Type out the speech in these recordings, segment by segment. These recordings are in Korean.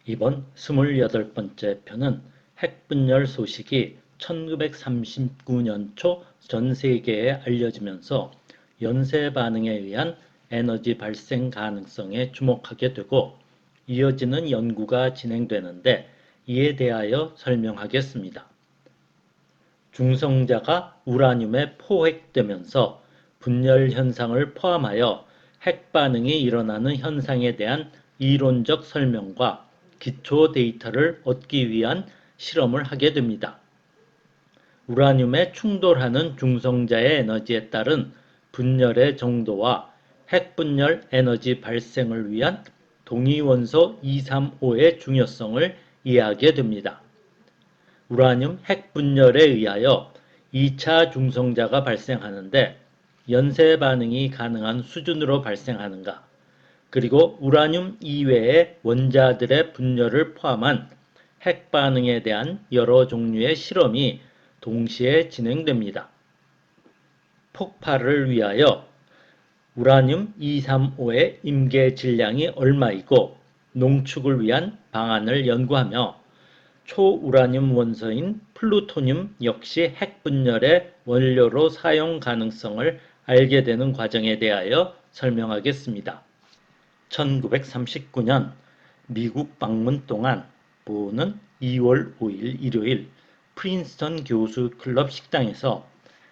이번 28번째 편은 핵분열 소식이 1939년 초 전 세계에 알려지면서 연쇄 반응에 의한 에너지 발생 가능성에 주목하게 되고 이어지는 연구가 진행되는데 이에 대하여 설명하겠습니다. 중성자가 우라늄에 포획되면서 분열 현상을 포함하여 핵 반응이 일어나는 현상에 대한 이론적 설명과 기초 데이터를 얻기 위한 실험을 하게 됩니다. 우라늄에 충돌하는 중성자의 에너지에 따른 분열의 정도와 핵분열 에너지 발생을 위한 동위원소 235의 중요성을 이해하게 됩니다. 우라늄 핵분열에 의하여 2차 중성자가 발생하는데 연쇄 반응이 가능한 수준으로 발생하는가, 그리고 우라늄 이외의 원자들의 분열을 포함한 핵 반응에 대한 여러 종류의 실험이 동시에 진행됩니다. 폭발을 위하여 우라늄 235의 임계 질량이 얼마이고 농축을 위한 방안을 연구하며 초우라늄 원소인 플루토늄 역시 핵분열의 원료로 사용 가능성을 알게 되는 과정에 대하여 설명하겠습니다. 1939년 미국 방문 동안 보우는 2월 5일 일요일 프린스턴 교수 클럽 식당에서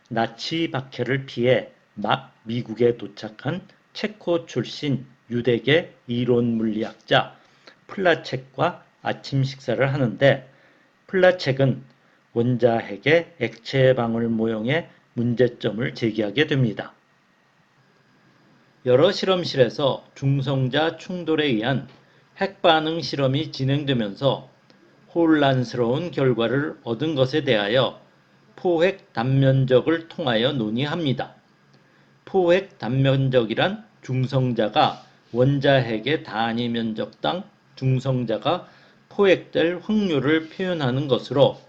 나치 박해를 피해 막 미국에 도착한 체코 출신 유대계 이론 물리학자 플라첵과 아침 식사를 하는데 플라첵은 원자핵의 액체 방울 모형의 문제점을 제기하게 됩니다. 여러 실험실에서 중성자 충돌에 의한 핵반응 실험이 진행되면서 혼란스러운 결과를 얻은 것에 대하여 포획 단면적을 통하여 논의합니다. 포획 단면적이란 중성자가 원자핵의 단위 면적당 중성자가 포획될 확률을 표현하는 것으로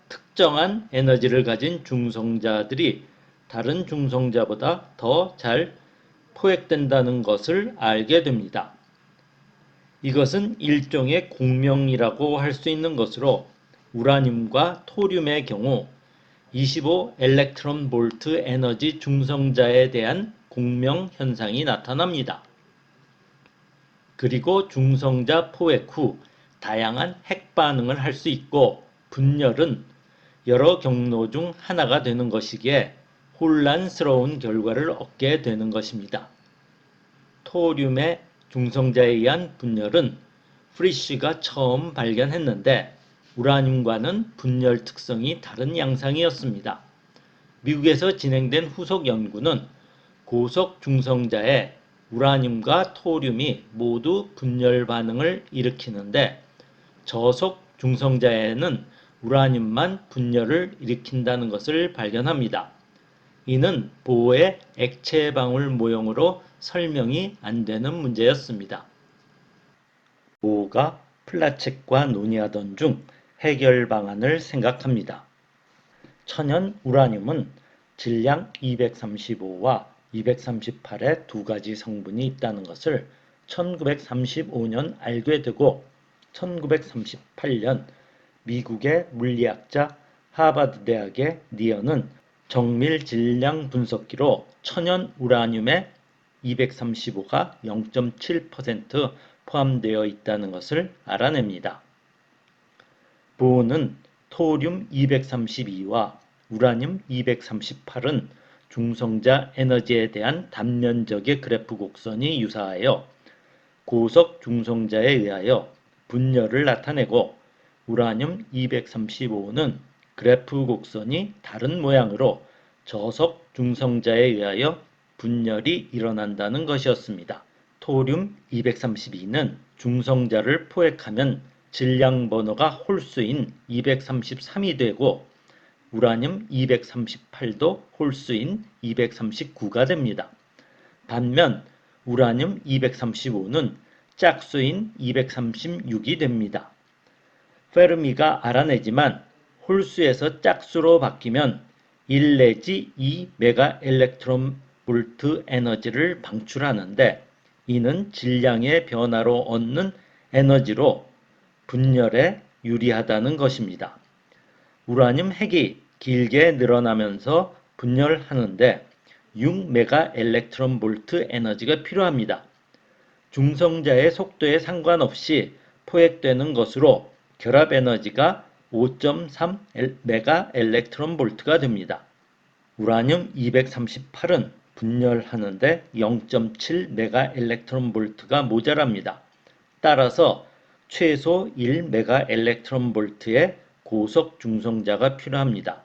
특정한 에너지를 가진 중성자들이 다른 중성자보다 더 잘 포획된다는 것을 알게 됩니다. 이것은 일종의 공명이라고 할 수 있는 것으로 우라늄과 토륨의 경우 25 엘렉트론 볼트 에너지 중성자에 대한 공명 현상이 나타납니다. 그리고 중성자 포획 후 다양한 핵 반응을 할 수 있고 분열은 여러 경로 중 하나가 되는 것이기에 혼란스러운 결과를 얻게 되는 것입니다. 토륨의 중성자에 의한 분열은 프리쉬가 처음 발견했는데 우라늄과는 분열 특성이 다른 양상이었습니다. 미국에서 진행된 후속 연구는 고속 중성자에 우라늄과 토륨이 모두 분열 반응을 일으키는데 저속 중성자에는 우라늄만 분열을 일으킨다는 것을 발견합니다. 이는 보호의 액체 방울 모형으로 설명이 안 되는 문제였습니다. 보호가 플라첵과 논의하던 중 해결 방안을 생각합니다. 천연 우라늄은 질량 235와 238의 두 가지 성분이 있다는 것을 1935년 알게 되고 1938년 미국의 물리학자 하버드대학의 니언은 정밀 질량 분석기로 천연 우라늄의 235가 0.7% 포함되어 있다는 것을 알아냅니다. 보호는 토륨 232와 우라늄 238은 중성자 에너지에 대한 단면적의 그래프 곡선이 유사하여 고속 중성자에 의하여 분열을 나타내고 우라늄 235는 그래프 곡선이 다른 모양으로 저속 중성자에 의하여 분열이 일어난다는 것이었습니다. 토륨 232는 중성자를 포획하면 질량 번호가 홀수인 233이 되고 우라늄 238도 홀수인 239가 됩니다. 반면 우라늄 235는 짝수인 236이 됩니다. 페르미가 알아내지만 홀수에서 짝수로 바뀌면 1 내지 2 메가 엘렉트론 볼트 에너지를 방출하는데 이는 질량의 변화로 얻는 에너지로 분열에 유리하다는 것입니다. 우라늄 핵이 길게 늘어나면서 분열하는데 6메가 엘렉트론 볼트 에너지가 필요합니다. 중성자의 속도에 상관없이 포획되는 것으로 결합 에너지가 5.3 메가 엘렉트론 볼트가 됩니다. 우라늄 238은 분열하는데 0.7 메가 엘렉트론 볼트가 모자랍니다. 따라서 최소 1 메가 엘렉트론 볼트의 고속 중성자가 필요합니다.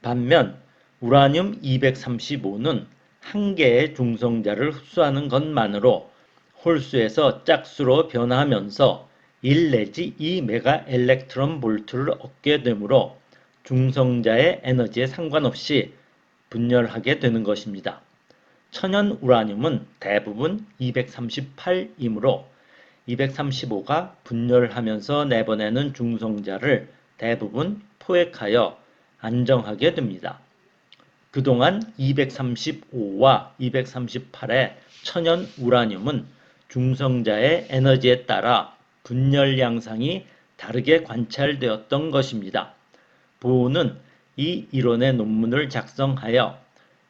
반면 우라늄 235는 한 개의 중성자를 흡수하는 것만으로 홀수에서 짝수로 변화하면서 1 내지 2 메가 엘렉트론 볼트를 얻게 되므로 중성자의 에너지에 상관없이 분열하게 되는 것입니다. 천연 우라늄은 대부분 238이므로 235가 분열하면서 내보내는 중성자를 대부분 포획하여 안정하게 됩니다. 그동안 235와 238의 천연 우라늄은 중성자의 에너지에 따라 분열 양상이 다르게 관찰되었던 것입니다. 보우는 이 이론의 논문을 작성하여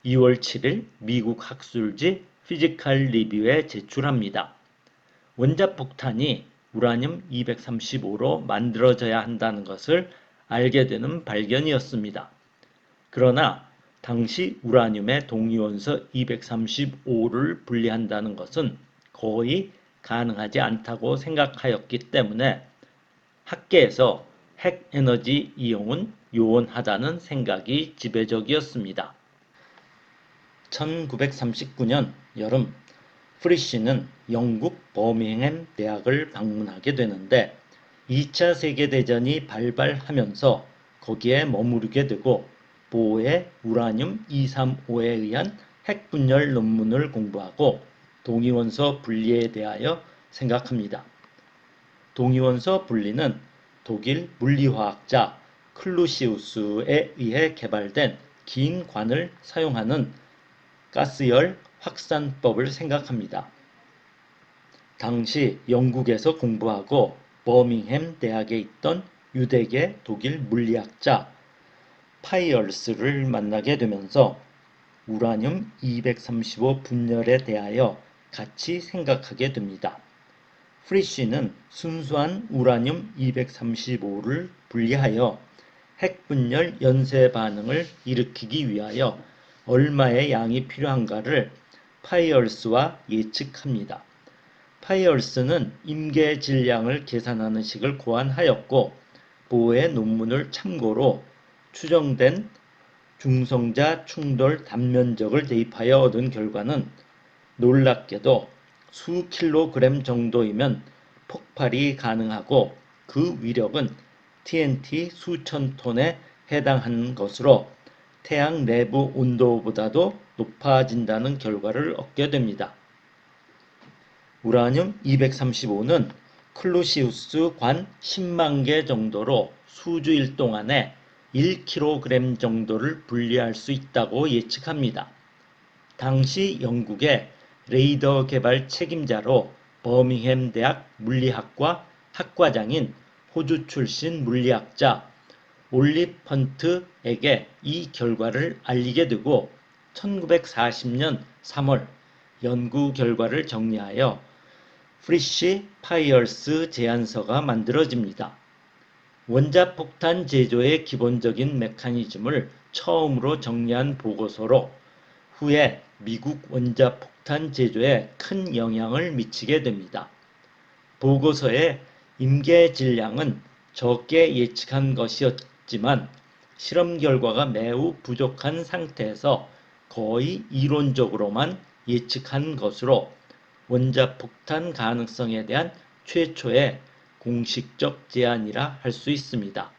2월 7일 미국 학술지 피지컬 리뷰에 제출합니다. 원자폭탄이 우라늄 235로 만들어져야 한다는 것을 알게 되는 발견이었습니다. 그러나 당시 우라늄의 동위원소 235를 분리한다는 것은 거의 가능하지 않다고 생각하였기 때문에 학계에서 핵 에너지 이용은 요원하다는 생각이 지배적이었습니다. 1939년 여름 프리쉬는 영국 버밍햄 대학을 방문하게 되는데 2차 세계대전이 발발하면서 거기에 머무르게 되고 보의 우라늄 235에 의한 핵분열 논문을 공부하고 동위원소 분리에 대하여 생각합니다. 동위원소 분리는 독일 물리화학자 클루시우스에 의해 개발된 긴 관을 사용하는 가스열 확산법을 생각합니다. 당시 영국에서 공부하고 버밍햄 대학에 있던 유대계 독일 물리학자 파이얼스를 만나게 되면서 우라늄 235 분열에 대하여 같이 생각하게 됩니다. 프리쉬는 순수한 우라늄 235를 분리하여 핵분열 연쇄 반응을 일으키기 위하여 얼마의 양이 필요한가를 파이얼스와 예측합니다. 파이얼스는 임계 질량을 계산하는 식을 고안하였고 보의 논문을 참고로 추정된 중성자 충돌 단면적을 대입하여 얻은 결과는 놀랍게도 수 킬로그램 정도이면 폭발이 가능하고 그 위력은 TNT 수천 톤에 해당하는 것으로 태양 내부 온도보다도 높아진다는 결과를 얻게 됩니다. 우라늄 235는 클루시우스 관 10만 개 정도로 수주일 동안에 1kg 정도를 분리할 수 있다고 예측합니다. 당시 영국의 레이더 개발 책임자로 버밍햄 대학 물리학과 학과장인 호주 출신 물리학자 올리펀트에게 이 결과를 알리게 되고 1940년 3월 연구 결과를 정리하여 프리쉬 파이얼스 제안서가 만들어집니다. 원자폭탄 제조의 기본적인 메커니즘을 처음으로 정리한 보고서로 후에 미국 원자폭탄 제조에 큰 영향을 미치게 됩니다. 보고서의 임계 질량은 적게 예측한 것이었지만 실험 결과가 매우 부족한 상태에서 거의 이론적으로만 예측한 것으로 원자폭탄 가능성에 대한 최초의 공식적 제안이라 할 수 있습니다.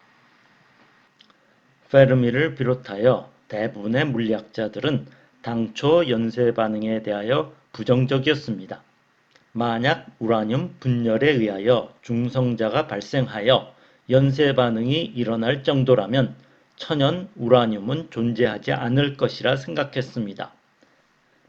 페르미를 비롯하여 대부분의 물리학자들은 당초 연쇄 반응에 대하여 부정적이었습니다. 만약 우라늄 분열에 의하여 중성자가 발생하여 연쇄 반응이 일어날 정도라면 천연 우라늄은 존재하지 않을 것이라 생각했습니다.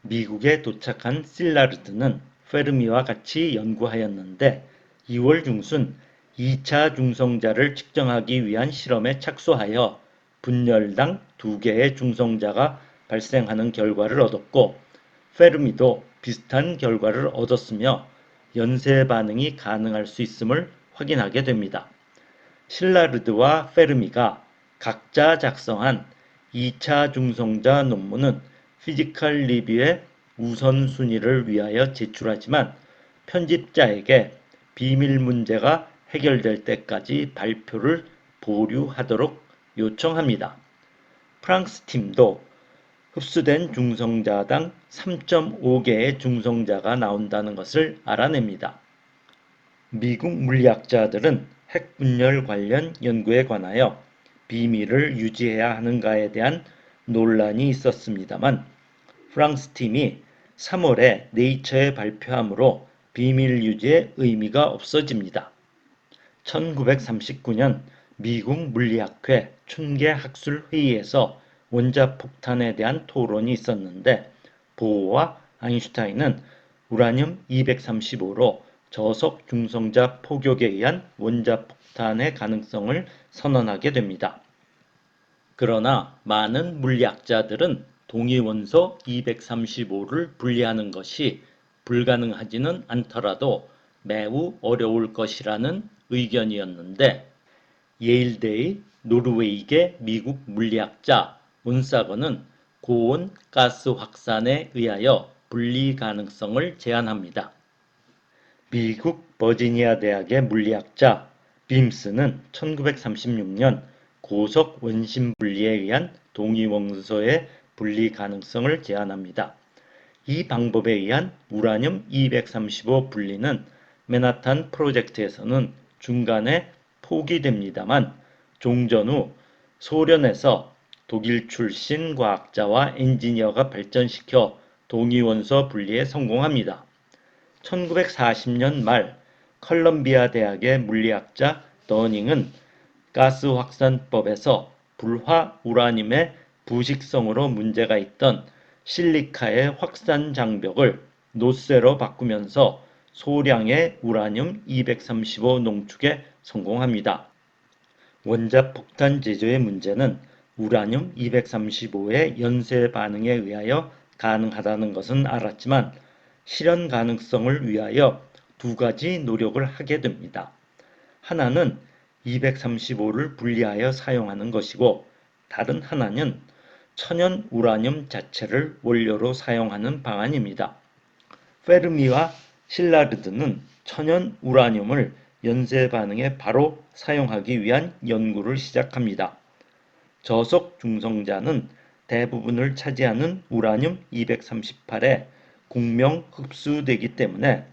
미국에 도착한 실라르드는 페르미와 같이 연구하였는데 2월 중순 2차 중성자를 측정하기 위한 실험에 착수하여 분열당 2개의 중성자가 발생하는 결과를 얻었고, 페르미도 비슷한 결과를 얻었으며 연쇄 반응이 가능할 수 있음을 확인하게 됩니다. 실라르드와 페르미가 각자 작성한 2차 중성자 논문은 피지컬 리뷰의 우선순위를 위하여 제출하지만 편집자에게 비밀 문제가 해결될 때까지 발표를 보류하도록 요청합니다. 프랑스 팀도 흡수된 중성자당 3.5개의 중성자가 나온다는 것을 알아냅니다. 미국 물리학자들은 핵분열 관련 연구에 관하여 비밀을 유지해야 하는가에 대한 논란이 있었습니다만, 프랑스 팀이 3월에 네이처에 발표하므로 비밀 유지의 의미가 없어집니다. 1939년 미국 물리학회 춘계학술회의에서 원자폭탄에 대한 토론이 있었는데, 보어와 아인슈타인은 우라늄 235로 저속 중성자 포격에 의한 원자폭탄의 가능성을 선언하게 됩니다. 그러나 많은 물리학자들은 동위원소 235를 분리하는 것이 불가능하지는 않더라도 매우 어려울 것이라는 의견이었는데, 예일대의 노르웨이계 미국 물리학자 온사거는 고온 가스 확산에 의하여 분리 가능성을 제안합니다. 미국 버지니아 대학의 물리학자 빔스는 1936년 고속 원심 분리에 의한 동위원소의 분리 가능성을 제안합니다. 이 방법에 의한 우라늄 235 분리는 맨하탄 프로젝트에서는 중간에 포기됩니다만, 종전 후 소련에서 독일 출신 과학자와 엔지니어가 발전시켜 동위원소 분리에 성공합니다. 1940년 말 컬럼비아 대학의 물리학자 더닝은 가스 확산법에서 불화 우라늄의 부식성으로 문제가 있던 실리카의 확산 장벽을 노쇠로 바꾸면서 소량의 우라늄 235 농축에 성공합니다. 원자폭탄 제조의 문제는 우라늄 235의 연쇄 반응에 의하여 가능하다는 것은 알았지만, 실현 가능성을 위하여 두 가지 노력을 하게 됩니다. 하나는 235를 분리하여 사용하는 것이고, 다른 하나는 천연 우라늄 자체를 원료로 사용하는 방안입니다. 페르미와 실라르드는 천연 우라늄을 연쇄 반응에 바로 사용하기 위한 연구를 시작합니다. 저속 중성자는 대부분을 차지하는 우라늄 238에 공명 흡수되기 때문에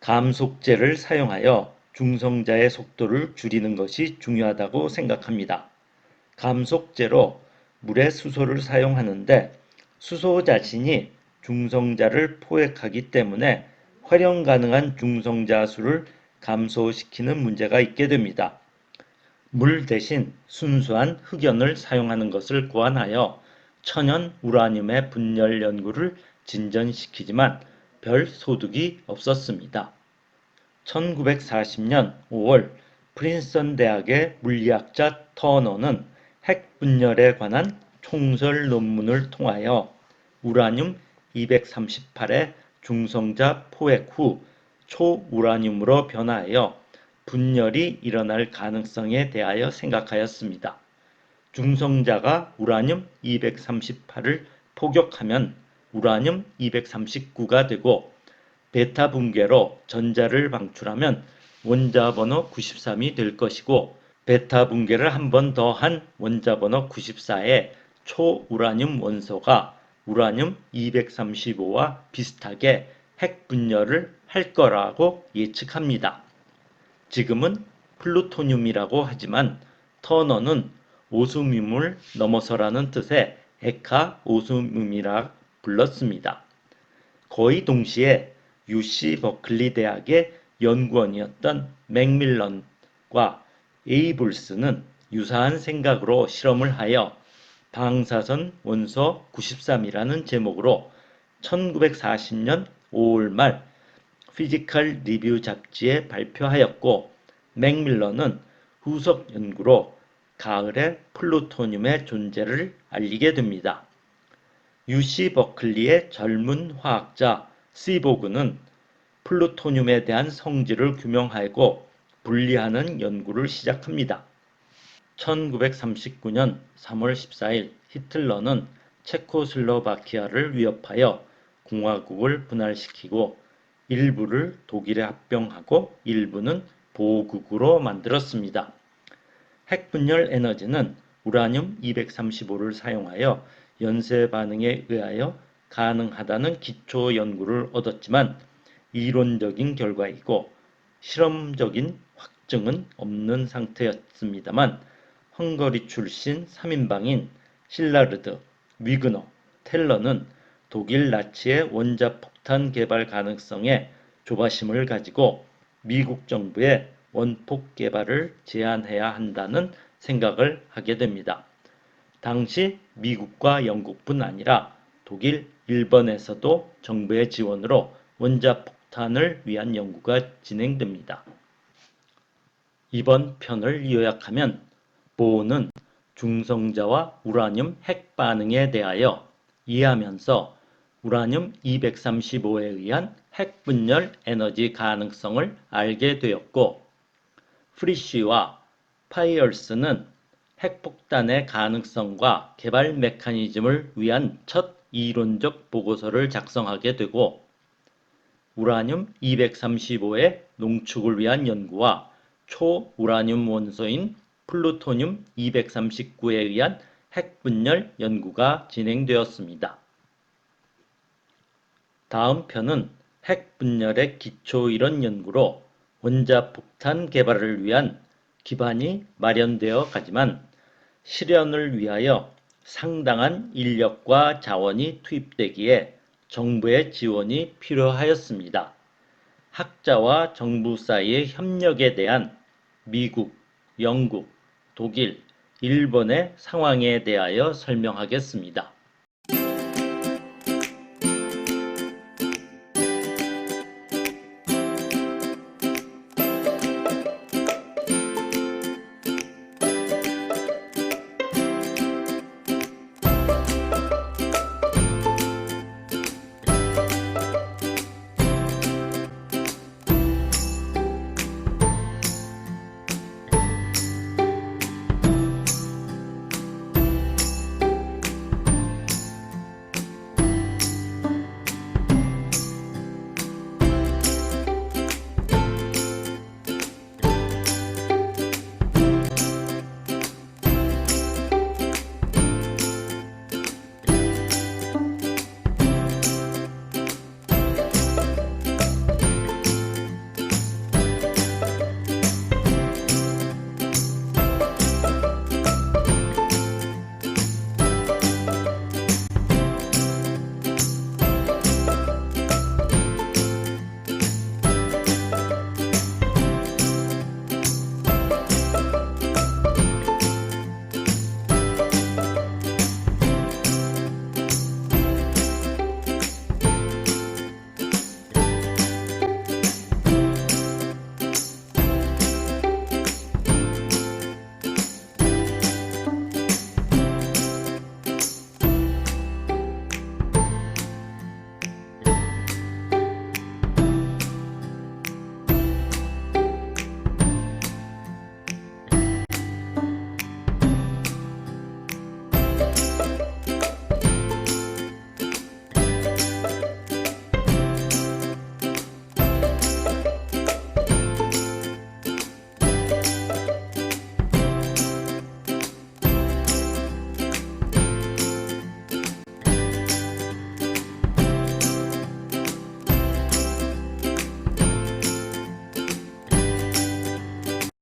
감속제를 사용하여 중성자의 속도를 줄이는 것이 중요하다고 생각합니다. 감속제로 물의 수소를 사용하는데 수소 자신이 중성자를 포획하기 때문에 활용 가능한 중성자 수를 감소시키는 문제가 있게 됩니다. 물 대신 순수한 흑연을 사용하는 것을 고안하여 천연 우라늄의 분열 연구를 진전시키지만 별 소득이 없었습니다. 1940년 5월 프린스턴 대학의 물리학자 터너는 핵 분열에 관한 총설 논문을 통하여 우라늄 238의 중성자 포획 후 초우라늄으로 변화하여 분열이 일어날 가능성에 대하여 생각하였습니다. 중성자가 우라늄 238을 포격하면 우라늄 239가 되고, 베타 붕괴로 전자를 방출하면 원자 번호 93이 될 것이고, 베타 붕괴를 한 번 더 한 원자 번호 94의 초우라늄 원소가 우라늄 235와 비슷하게 핵 분열을 할 거라고 예측합니다. 지금은 플루토늄이라고 하지만 터너는 오스뮴을 넘어서라는 뜻의 에카 오스뮴이라 불렀습니다. 거의 동시에 UC 버클리 대학의 연구원이었던 맥밀런과 에이블스는 유사한 생각으로 실험을 하여 방사선 원소 93이라는 제목으로 1940년 5월 말 피지컬 리뷰 잡지에 발표하였고, 맥밀런은 후속 연구로 가을에 플루토늄의 존재를 알리게 됩니다. UC 버클리의 젊은 화학자 시보그는 플루토늄에 대한 성질을 규명하고 분리하는 연구를 시작합니다. 1939년 3월 14일 히틀러는 체코슬로바키아를 위협하여 공화국을 분할시키고 일부를 독일에 합병하고 일부는 보호국으로 만들었습니다. 핵분열 에너지는 우라늄 235를 사용하여 연쇄 반응에 의하여 가능하다는 기초 연구를 얻었지만 이론적인 결과이고 실험적인 확증은 없는 상태였습니다만 헝가리 출신 3인방인 실라르드, 위그너, 텔러는 독일 나치의 원자폭탄 개발 가능성에 조바심을 가지고 미국 정부에 원폭 개발을 제한해야 한다는 생각을 하게 됩니다. 당시 미국과 영국뿐 아니라 독일, 일본에서도 정부의 지원으로 원자폭탄을 위한 연구가 진행됩니다. 이번 편을 요약하면 보온은 중성자와 우라늄 핵 반응에 대하여 이해하면서 우라늄 235에 의한 핵분열 에너지 가능성을 알게 되었고 프리쉬와 파이얼스는 핵폭탄의 가능성과 개발 메커니즘을 위한 첫 이론적 보고서를 작성하게 되고 우라늄 235의 농축을 위한 연구와 초우라늄 원소인 플루토늄 239에 의한 핵분열 연구가 진행되었습니다. 다음 편은 핵분열의 기초이론 연구로 원자폭탄 개발을 위한 기반이 마련되어 가지만 실현을 위하여 상당한 인력과 자원이 투입되기에 정부의 지원이 필요하였습니다. 학자와 정부 사이의 협력에 대한 미국, 영국, 독일, 일본의 상황에 대하여 설명하겠습니다.